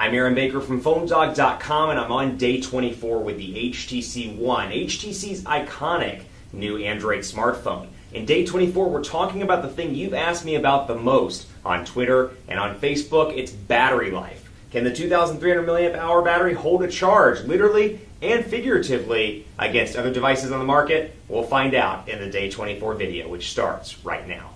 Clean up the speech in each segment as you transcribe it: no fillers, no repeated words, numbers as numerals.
I'm Aaron Baker from PhoneDog.com, and I'm on day 24 with the HTC One, HTC's iconic new Android smartphone. In day 24, we're talking about the thing you've asked me about the most on Twitter and on Facebook. It's battery life. Can the 2,300 milliamp hour battery hold a charge, literally and figuratively, against other devices on the market? We'll find out in the day 24 video, which starts right now.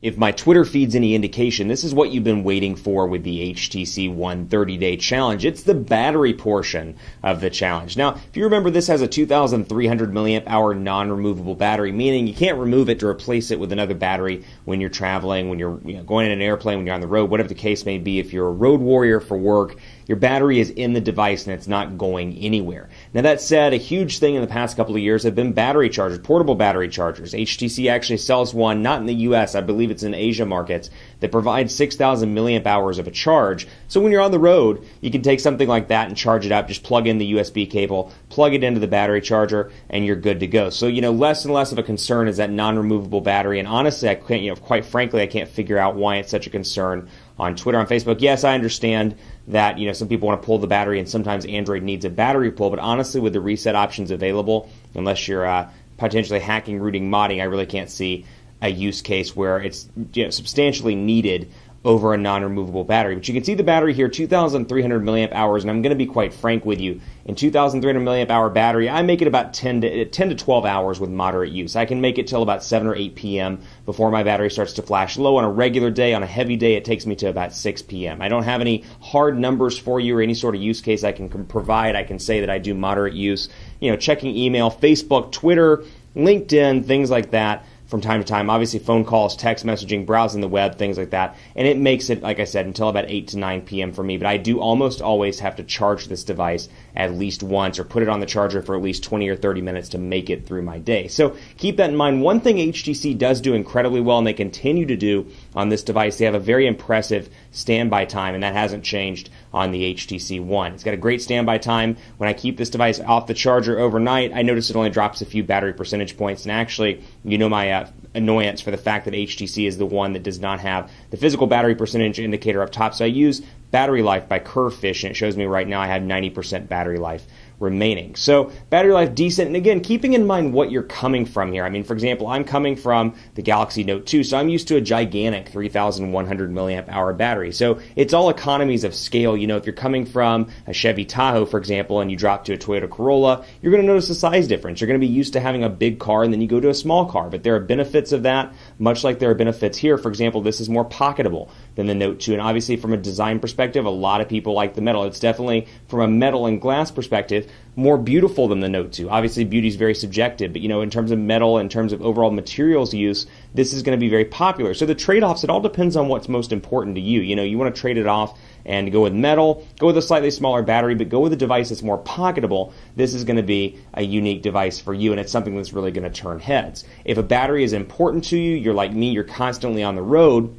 If my Twitter feed's any indication, this is what you've been waiting for with the HTC One 30-day challenge. It's the battery portion of the challenge. Now, if you remember, this has a 2,300 milliamp hour non-removable battery, meaning you can't remove it to replace it with another battery when you're traveling, when you're going in an airplane, when you're on the road, whatever the case may be. If you're a road warrior for work, your battery is in the device and it's not going anywhere. Now, that said, a huge thing in the past couple of years have been battery chargers, portable battery chargers. HTC actually sells one, not in the US, I believe it's in Asia markets, that provides 6,000 milliamp hours of a charge. So when you're on the road, you can take something like that and charge it up, just plug in the USB cable, plug it into the battery charger, and you're good to go. So, less and less of a concern is that non-removable battery, and honestly, I can't, quite frankly, I can't figure out why it's such a concern on Twitter, on Facebook. Yes, I understand that, some people want to pull the battery, and sometimes Android needs a battery pull, but honestly, with the reset options available, unless you're potentially hacking, rooting, modding, I really can't see a use case where it's substantially needed over a non-removable battery. But you can see the battery here, 2,300 milliamp hours, and I'm going to be quite frank with you. In 2,300 milliamp hour battery, I make it about 10 to 12 hours with moderate use. I can make it till about 7 or 8 p.m. before my battery starts to flash low. On a regular day, on a heavy day, it takes me to about 6 p.m. I don't have any hard numbers for you or any sort of use case I can provide. I can say that I do moderate use, checking email, Facebook, Twitter, LinkedIn, things like that. From time to time, obviously phone calls, text messaging, browsing the web, things like that. And it makes it, like I said, until about 8 to 9 p.m. for me. But I do almost always have to charge this device at least once or put it on the charger for at least 20 or 30 minutes to make it through my day. So keep that in mind. One thing HTC does do incredibly well, and they continue to do on this device, they have a very impressive standby time, and that hasn't changed on the HTC One. It's got a great standby time. When I keep this device off the charger overnight, I notice it only drops a few battery percentage points. And actually, my annoyance for the fact that HTC is the one that does not have the physical battery percentage indicator up top. So I use battery life by Curvefish, and it shows me right now I have 90% battery life remaining. So battery life decent, and again, keeping in mind what you're coming from here. I mean, for example, I'm coming from the Galaxy Note 2, so I'm used to a gigantic 3,100 milliamp hour battery. So it's all economies of scale. If you're coming from a Chevy Tahoe, for example, and you drop to a Toyota Corolla, you're going to notice a size difference. You're going to be used to having a big car, and then you go to a small car. But there are benefits of that, much like there are benefits here. For example, this is more pocketable than the Note 2, and obviously from a design perspective, a lot of people like the metal. It's definitely, from a metal and glass perspective, more beautiful than the Note 2. Obviously, beauty is very subjective, but in terms of metal, in terms of overall materials use, this is going to be very popular. So the trade-offs, it all depends on what's most important to you. You want to trade it off and go with metal, go with a slightly smaller battery, but go with a device that's more pocketable. This is going to be a unique device for you, and it's something that's really going to turn heads. If a battery is important to you, you're like me, you're constantly on the road,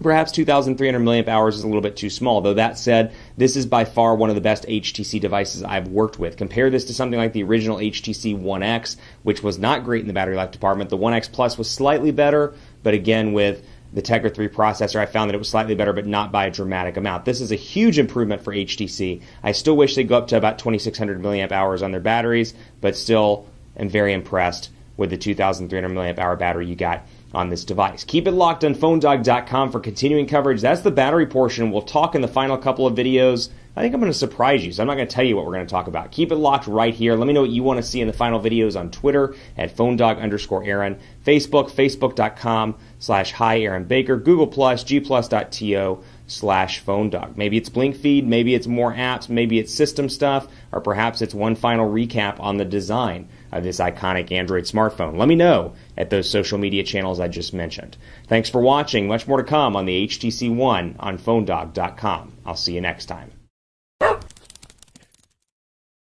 perhaps 2,300 milliamp hours is a little bit too small. Though that said, this is by far one of the best HTC devices I've worked with. Compare this to something like the original HTC One X, which was not great in the battery life department. The One X Plus was slightly better, but again, with the Tegra 3 processor, I found that it was slightly better, but not by a dramatic amount. This is a huge improvement for HTC. I still wish they'd go up to about 2,600 milliamp hours on their batteries, but still am very impressed with the 2,300 milliamp hour battery you got on this device. Keep it locked on PhoneDog.com for continuing coverage. That's the battery portion. We'll talk in the final couple of videos. I think I'm going to surprise you, so I'm not going to tell you what we're going to talk about. Keep it locked right here. Let me know what you want to see in the final videos on Twitter at PhoneDog_Aaron, Facebook, Facebook.com/Hi Aaron Baker, Google+, G+.to/PhoneDog. Maybe it's Blink Feed, maybe it's more apps, maybe it's system stuff, or perhaps it's one final recap on the design of this iconic Android smartphone. Let me know at those social media channels I just mentioned. Thanks for watching. Much more to come on the HTC One on PhoneDog.com. I'll see you next time.